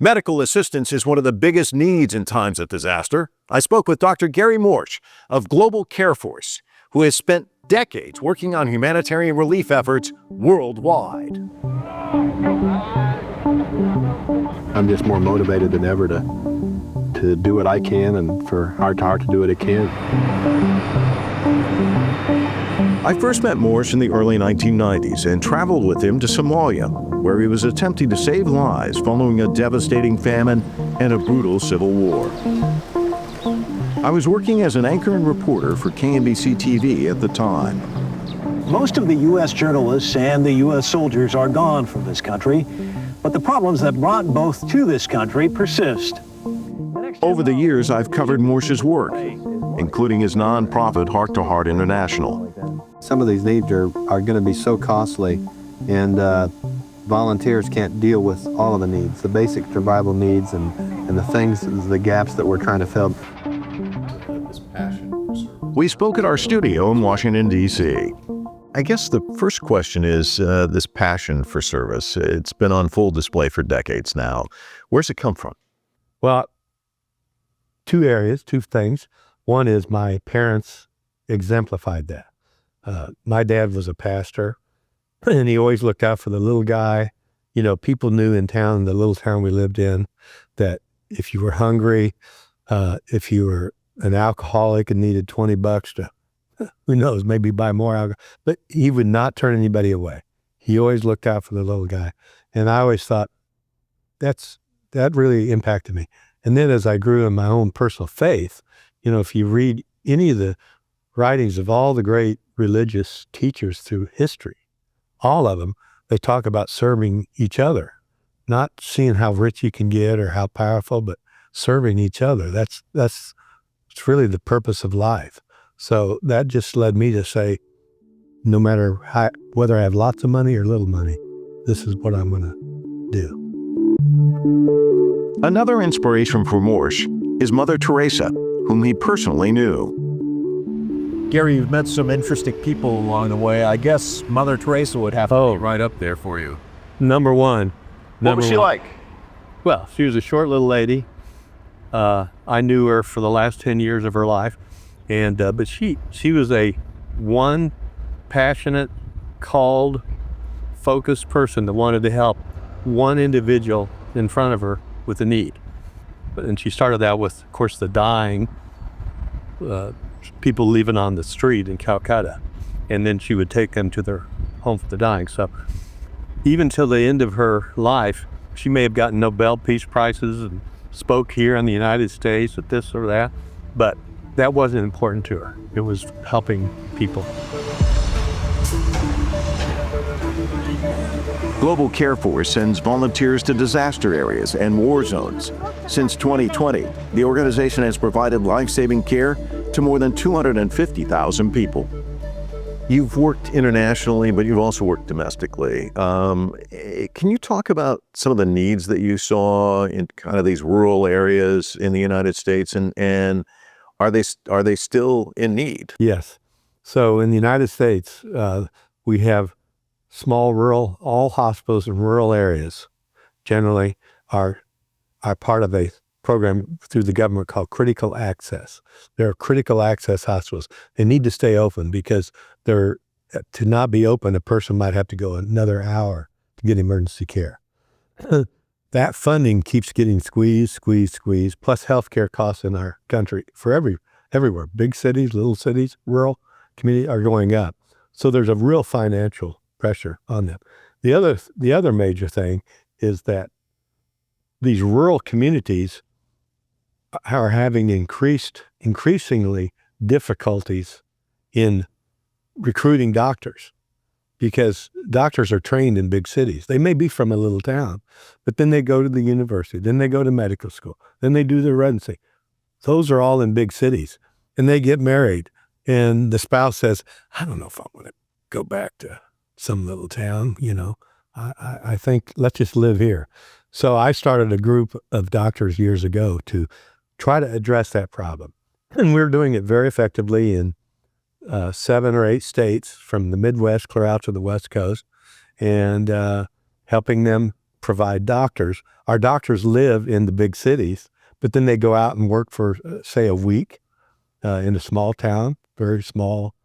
Medical assistance is one of the biggest needs in times of disaster. I spoke with Dr. Gary Morsch of Global Care Force, who has spent decades working on humanitarian relief efforts worldwide. I'm just more motivated than ever to do what I can, and for Heart to Heart to do what it can. I first met Morsch in the early 1990s and traveled with him to Somalia, where he was attempting to save lives following a devastating famine and a brutal civil war. I was working as an anchor and reporter for KMBC TV at the time. Most of the U.S. journalists and the U.S. soldiers are gone from this country, but the problems that brought both to this country persist. Over the years, I've covered Morsch's work, including his nonprofit Heart to Heart International. Some of these needs are going to be so costly, and volunteers can't deal with all of the needs, the basic survival needs and the things, the gaps that we're trying to fill. We spoke at our studio in Washington, D.C. I guess the first question is this passion for service. It's been on full display for decades now. Where's it come from? Well, two things. One is my parents exemplified that. My dad was a pastor, and he always looked out for the little guy. You know, people knew in town, the little town we lived in, that if you were hungry, if you were an alcoholic and needed $20 to, who knows, maybe buy more alcohol, but he would not turn anybody away. He always looked out for the little guy. And I always thought that really impacted me. And then as I grew in my own personal faith, you know, if you read any of the writings of all the great religious teachers through history, all of them, they talk about serving each other, not seeing how rich you can get or how powerful, but serving each other. That's it's really the purpose of life. So that just led me to say, no matter whether I have lots of money or little money, this is what I'm going to do. Another inspiration for Morsch is Mother Teresa, whom he personally knew. Gary, you've met some interesting people along the way. I guess Mother Teresa would have to be right up there for you. Number one. What was she like? Well, she was a short little lady. I knew her for the last 10 years of her life. And but she was a one passionate, called, focused person that wanted to help one individual in front of her with a need. And she started out with, of course, the dying, people living on the street in Calcutta. And then she would take them to their home for the dying. So even till the end of her life, she may have gotten Nobel Peace Prizes and spoke here in the United States at this or that, but that wasn't important to her. It was helping people. Global Care Force sends volunteers to disaster areas and war zones. Since 2020, the organization has provided life-saving care to more than 250,000 people. You've worked internationally, but you've also worked domestically. Can you talk about some of the needs that you saw in kind of these rural areas in the United States, and are they still in need? Yes. So in the United States, we have all hospitals in rural areas generally are part of a program through the government called critical access. There are critical access hospitals. They need to stay open because to not be open, a person might have to go another hour to get emergency care. That funding keeps getting squeezed, plus healthcare costs in our country for everywhere. Big cities, little cities, rural community are going up. So there's a real financial pressure on them. The other major thing is that these rural communities are having increasingly difficulties in recruiting doctors because doctors are trained in big cities. They may be from a little town, but then they go to the university, then they go to medical school, then they do their residency. Those are all in big cities, and they get married, and the spouse says, I don't know if I want to go back to some little town, you know. I think let's just live here. So I started a group of doctors years ago to try to address that problem. And we're doing it very effectively in 7 or 8 states from the Midwest clear out to the West Coast, and helping them provide doctors. Our doctors live in the big cities, but then they go out and work for, say, a week in a small town, very small,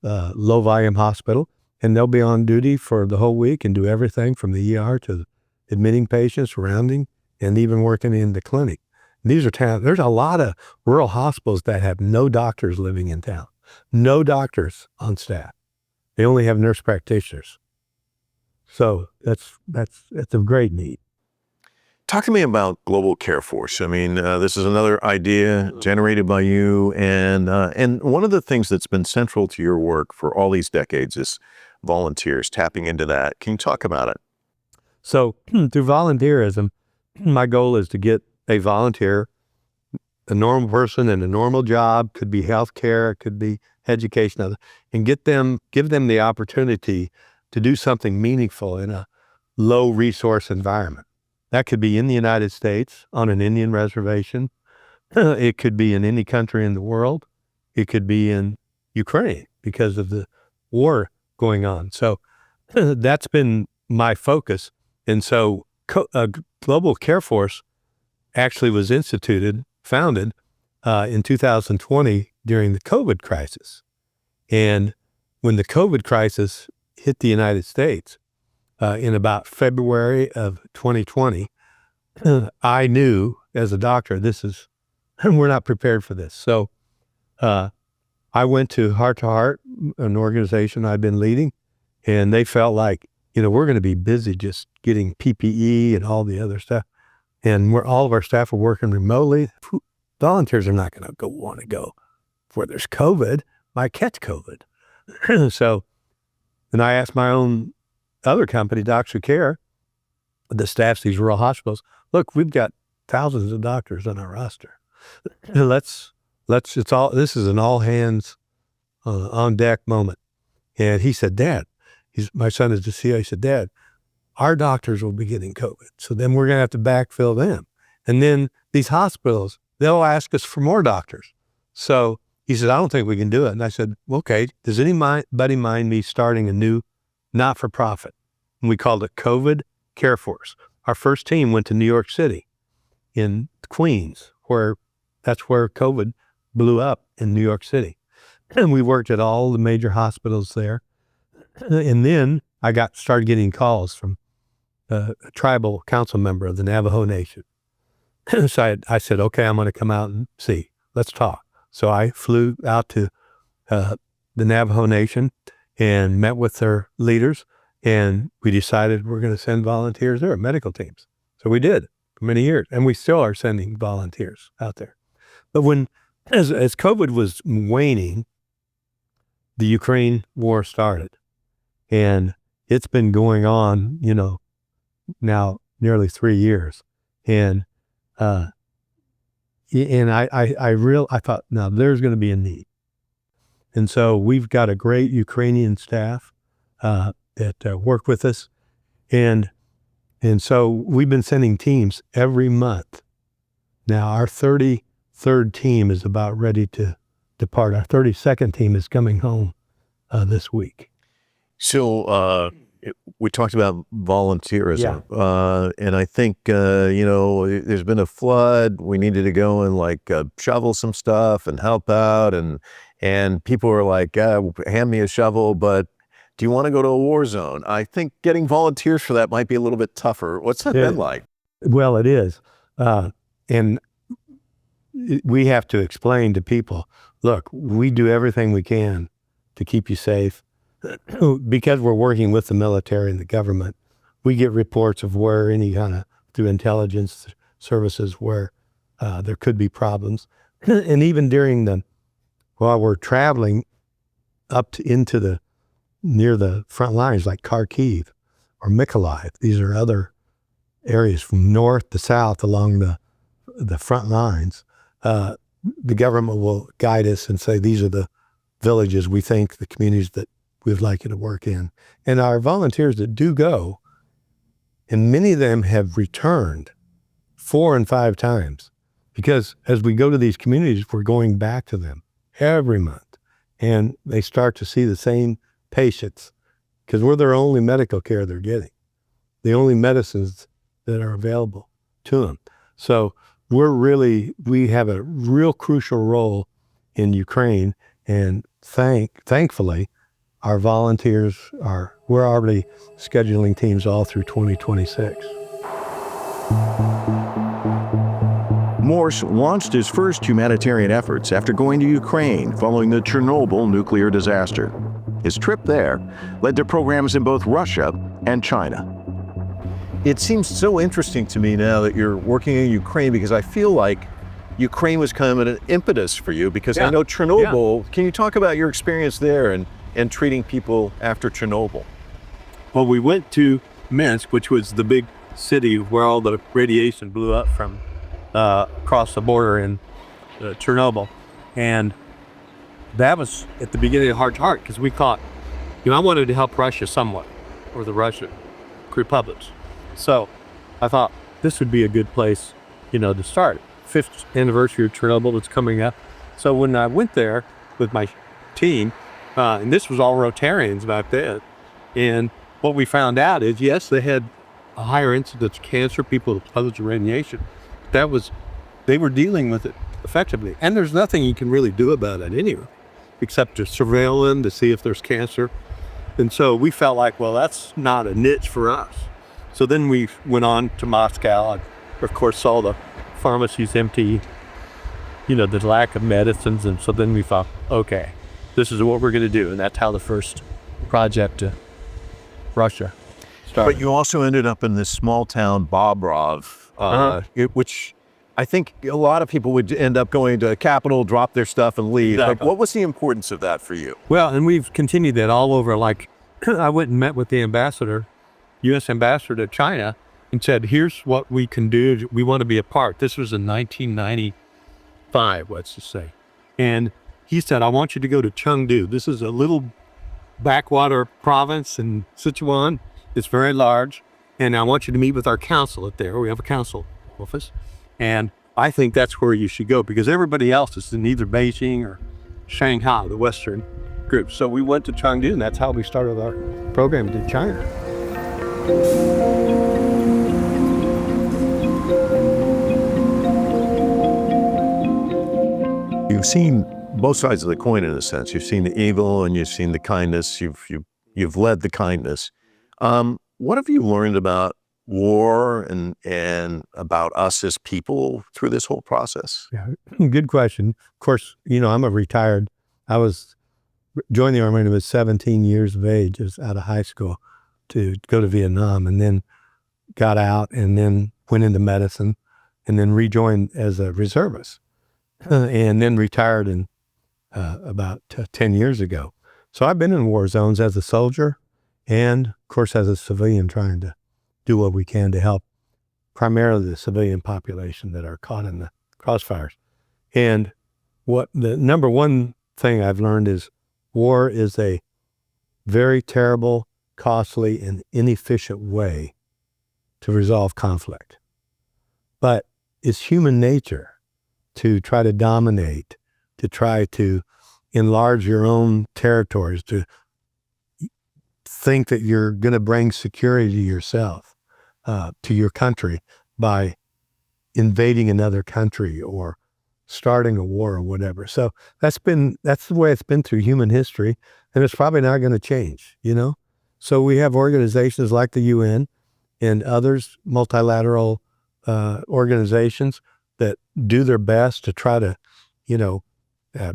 low volume hospital, and they'll be on duty for the whole week and do everything from the ER to admitting patients, rounding, and even working in the clinic. These are towns. There's a lot of rural hospitals that have no doctors living in town, no doctors on staff. They only have nurse practitioners. So that's a great need. Talk to me about Global Care Force. I mean, this is another idea generated by you, and one of the things that's been central to your work for all these decades is volunteers, tapping into that. Can you talk about it? So through volunteerism, my goal is to get a volunteer, a normal person in a normal job, could be healthcare, it could be education, and give them the opportunity to do something meaningful in a low resource environment. That could be in the United States on an Indian reservation. It could be in any country in the world. It could be in Ukraine because of the war going on. So that's been my focus. And so Global Care Force actually was founded in 2020 during the COVID crisis. And when the COVID crisis hit the United States in about February of 2020, I knew as a doctor, we're not prepared for this. So I went to Heart, an organization I've been leading, and they felt like, we're going to be busy just getting PPE and all the other stuff. And all of our staff are working remotely. Volunteers are not going to want to go where there's COVID, might catch COVID. So then I asked my own other company, Docs Who Care, the staffs these rural hospitals, look, we've got thousands of doctors on our roster. This is an all hands on deck moment. And he said, Dad, my son is the CEO. He said, Dad, our doctors will be getting COVID. So then we're going to have to backfill them. And then these hospitals, they'll ask us for more doctors. So he said, I don't think we can do it. And I said, okay, does anybody mind me starting a new not-for-profit? And we called it COVID Care Force. Our first team went to New York City in Queens, that's where COVID blew up in New York City. And we worked at all the major hospitals there. And then I started getting calls from a tribal council member of the Navajo Nation. So I said, okay, I'm going to come out and see. Let's talk. So I flew out to the Navajo Nation and met with their leaders, and we decided we're going to send volunteers there, medical teams. So we did for many years, and we still are sending volunteers out there. But as COVID was waning, the Ukraine war started, and it's been going on, now nearly 3 years. And I thought, now there's going to be a need. And so we've got a great Ukrainian staff that work with us. And so we've been sending teams every month. Now our 33rd team is about ready to depart. Our 32nd team is coming home this week. So we talked about volunteerism, and I think, there's been a flood. We needed to go and shovel some stuff and help out. And people were like, hand me a shovel, but do you want to go to a war zone? I think getting volunteers for that might be a little bit tougher. What's that been like? Well, it is. And we have to explain to people, look, we do everything we can to keep you safe. Because we're working with the military and the government, we get reports of where through intelligence services, where there could be problems. And even while we're traveling near the front lines, like Kharkiv or Mykolaiv, these are other areas from north to south along the front lines, the government will guide us and say, these are the villages we think, the communities that we'd like you to work in. And our volunteers that do go, and many of them have returned 4 and 5 times, because as we go to these communities, we're going back to them every month, and they start to see the same patients, because we're their only medical care they're getting, the only medicines that are available to them. So we have a real crucial role in Ukraine, and thankfully, our volunteers we're already scheduling teams all through 2026. Morsch launched his first humanitarian efforts after going to Ukraine following the Chernobyl nuclear disaster. His trip there led to programs in both Russia and China. It seems so interesting to me now that you're working in Ukraine, because I feel like Ukraine was kind of an impetus for you, because I know Chernobyl. Can you talk about your experience there and treating people after Chernobyl? Well, we went to Minsk, which was the big city where all the radiation blew up from across the border in Chernobyl. And that was at the beginning of heart to heart, because we thought, I wanted to help Russia somewhat, or the Russian republics. So I thought this would be a good place, to start. 5th anniversary of Chernobyl that's coming up. So when I went there with my team, and this was all Rotarians back then, and what we found out is, yes, they had a higher incidence of cancer, people exposed to radiation. They were dealing with it effectively. And there's nothing you can really do about it anyway, except to surveil them to see if there's cancer. And so we felt like, well, that's not a niche for us. So then we went on to Moscow and, of course, saw the pharmacies empty, the lack of medicines. And so then we thought, okay, this is what we're going to do. And that's how the first project to Russia started. But you also ended up in this small town, Bobrov, which I think a lot of people would end up going to the capital, drop their stuff and leave. Exactly. Like, what was the importance of that for you? Well, and we've continued that all over. Like, I went and met with the U.S. ambassador to China, and said, here's what we can do. We want to be a part. This was in 1995, let's just say. And he said, I want you to go to Chengdu. This is a little backwater province in Sichuan. It's very large. And I want you to meet with our consulate there. We have a consul office. And I think that's where you should go, because everybody else is in either Beijing or Shanghai, the Western group. So we went to Chengdu, and that's how we started our program to China. You've seen both sides of the coin, in a sense. You've seen the evil and you've seen the kindness. You've led the kindness. What have you learned about war and about us as people through this whole process? Yeah, good question. Of course, I'm I joined the Army when I was 17 years of age, just out of high school, to go to Vietnam, and then got out and then went into medicine and then rejoined as a reservist and then retired in about 10 years ago. So I've been in war zones as a soldier and, of course, as a civilian, trying to do what we can to help primarily the civilian population that are caught in the crossfires. And what the number one thing I've learned is war is a very terrible, costly, and inefficient way to resolve conflict. But it's human nature to try to dominate, to try to enlarge your own territories, to think that you're going to bring security to yourself, to your country, by invading another country or starting a war or whatever. So that's the way it's been through human history, and it's probably not going to change, So we have organizations like the UN and others, multilateral organizations, that do their best to try to,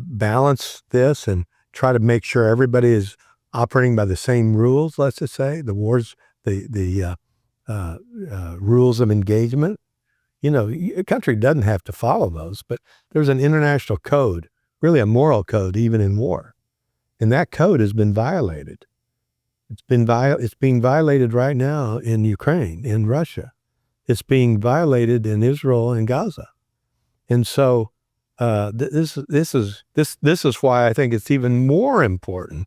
balance this and try to make sure everybody is operating by the same rules. Let's just say the rules of engagement. A country doesn't have to follow those, but there's an international code, really a moral code, even in war, and that code has been violated. It's being violated right now in Ukraine, in Russia. It's being violated in Israel and Gaza. And so this is why I think it's even more important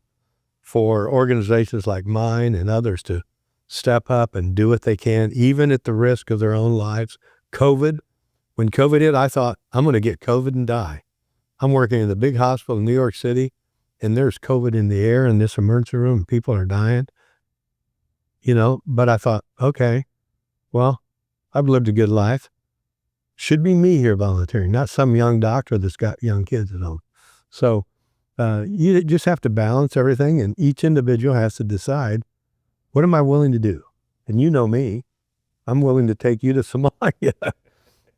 for organizations like mine and others to step up and do what they can, even at the risk of their own lives. When COVID hit, I thought, I'm going to get COVID and die. I'm working in the big hospital in New York City, and there's COVID in the air in this emergency room, and people are dying. But I thought, okay, well, I've lived a good life. Should be me here volunteering, not some young doctor that's got young kids at home. So you just have to balance everything, and each individual has to decide, what am I willing to do? And you know me, I'm willing to take you to Somalia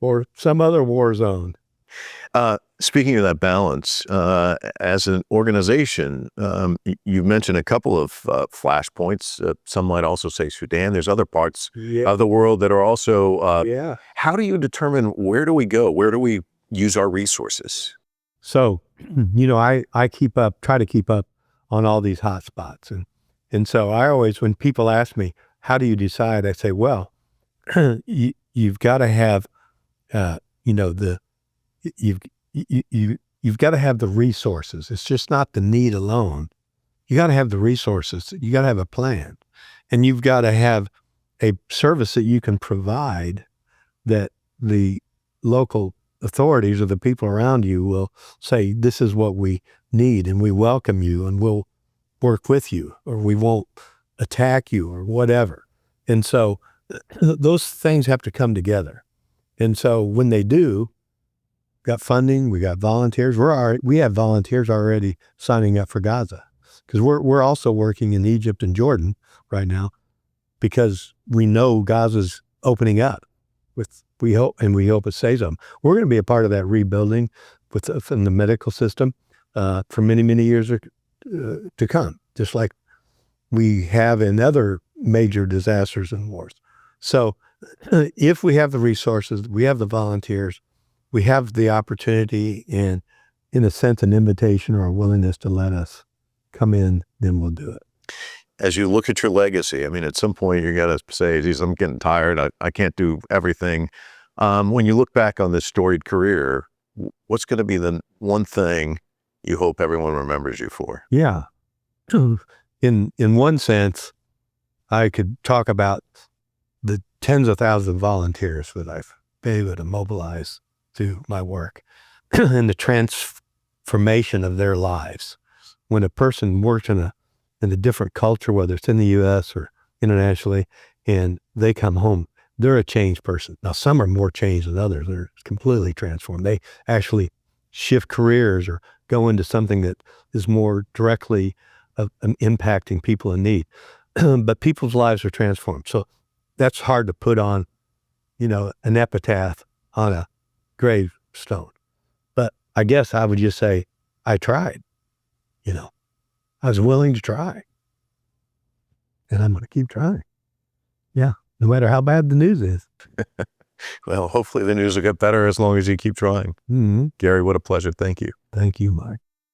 or some other war zone. Speaking of that balance, as an organization, you mentioned a couple of flashpoints. Some might also say Sudan. There's other parts of the world that are also. How do you determine where do we go? Where do we use our resources? So, I try to keep up on all these hot spots. And so I always, when people ask me, how do you decide? I say, well, you've got to have, you've got to have the resources. It's just not the need alone. You got to have the resources. You got to have a plan, and you've got to have a service that you can provide that the local authorities or the people around you will say, this is what we need, and we welcome you, and we'll work with you, or we won't attack you, or whatever. And so those things have to come together. And so when they do, got funding, we got volunteers. We have volunteers already signing up for Gaza, because we're also working in Egypt and Jordan right now, because we know Gaza's opening up. We hope it stays up. We're going to be a part of that rebuilding in the medical system for many, many years to come, just like we have in other major disasters and wars. So if we have the resources, we have the volunteers, we have the opportunity and, in a sense, an invitation or a willingness to let us come in, then we'll do it. As you look at your legacy, I mean, at some point you got to say, geez, I'm getting tired. I can't do everything. When you look back on this storied career, what's going to be the one thing you hope everyone remembers you for? Yeah. In one sense, I could talk about the tens of thousands of volunteers that I've been able to mobilize through my work and the transformation of their lives. When a person works in a different culture, whether it's in the U.S. or internationally, and they come home, they're a changed person. Now, some are more changed than others. They're completely transformed. They actually shift careers or go into something that is more directly impacting people in need. But people's lives are transformed. So that's hard to put on, an epitaph on a gravestone. But I guess I would just say, I tried. I was willing to try. And I'm going to keep trying. Yeah, no matter how bad the news is. Well, hopefully the news will get better as long as you keep trying. Mm-hmm. Gary, what a pleasure. Thank you. Thank you, Mike.